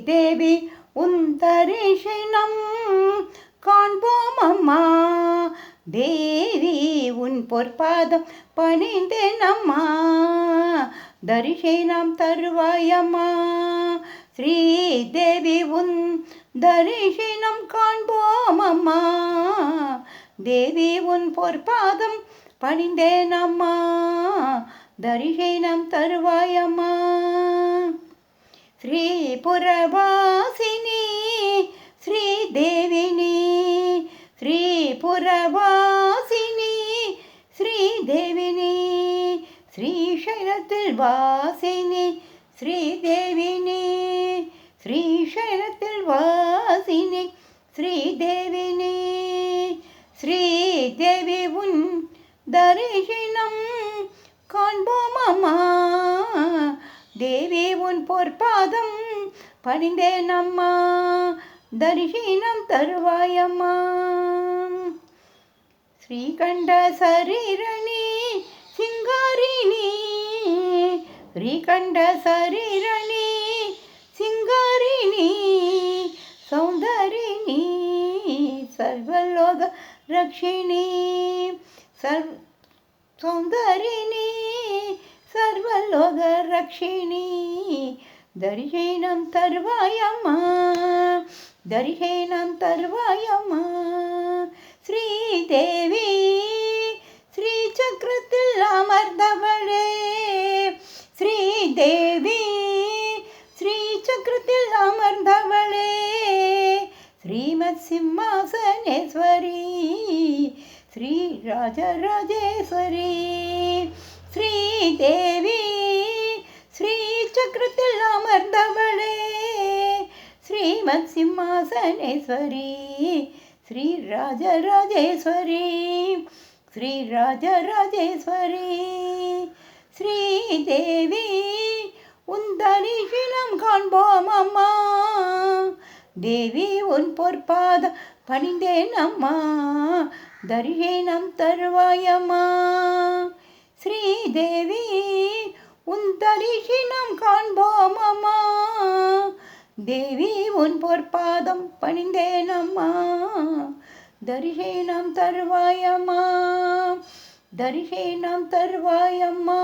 தேவி உன் தரிசனம் காண்போம் அம்மா. தேவி உன் பொற்பாதம் பணிந்தேன் அம்மா, தரிசனம் தருவாயம்மா. ஸ்ரீதேவி உன் தரிசனம் காண்போம் அம்மா, தேவி உன் பொற்பாதம் பணிந்தேன் அம்மா, தரிசனம் தருவாயம்மா. ஸ்ரீபுரவாசினி ஸ்ரீதேவினி, ஸ்ரீபுரவாசினி ஸ்ரீதேவினி, ஸ்ரீசைலத்தில் வாசினி ஸ்ரீதேவினி, ஸ்ரீசைலத்தில் வாசினி ஸ்ரீதேவினி. ஸ்ரீதேவி உன் தரிசனம் காண்போம் அம்மா, தேவி உன் பொற்பாதம் பணிந்தேன் அம்மா, தரிசனம் தருவாயம்மா. ஸ்ரீகண்ட சரீரணி சிங்காரிணி, ஸ்ரீகண்ட சரீரணி சிங்காரிணி, சௌந்தரிணி சர்வலோக ரக்ஷிணி, சௌந்தரிணி சர்வலோக ரக்ஷிணி, தரிசனம் தருவாயம்மா, தரிசனம் தருவாயம்மா. ஸ்ரீதேவி ஸ்ரீ சக்கரத்தில் அமர்ந்தவளே, ஸ்ரீதேவி ஸ்ரீ சக்கரத்தில் அமர்ந்தவளே, ஸ்ரீமத் சிம்மாசனேஸ்வரி ஸ்ரீ ராஜராஜேஸ்வரி. ஸ்ரீதேவி ஸ்ரீ சக்கரத்தில் அமர்ந்தவளே, ஸ்ரீமத் சிம்மாசனேஸ்வரி ஸ்ரீ ராஜராஜேஸ்வரி, ஸ்ரீ ராஜராஜேஸ்வரி. ஸ்ரீதேவி உன் தரிசனம் காண்போம் அம்மா, தேவி உன் பொற்பாதம் பணிந்தேன் அம்மா, தரிசனம் தருவாயம்மா. ஸ்ரீதேவி உன் தரிசனம் காண்போம் அம்மா, தேவி உன் பொற்பாதம் பணிந்தேன் அம்மா, தரிசனம் தருவாயம்மா, தரிசனம் தருவாயம்மா.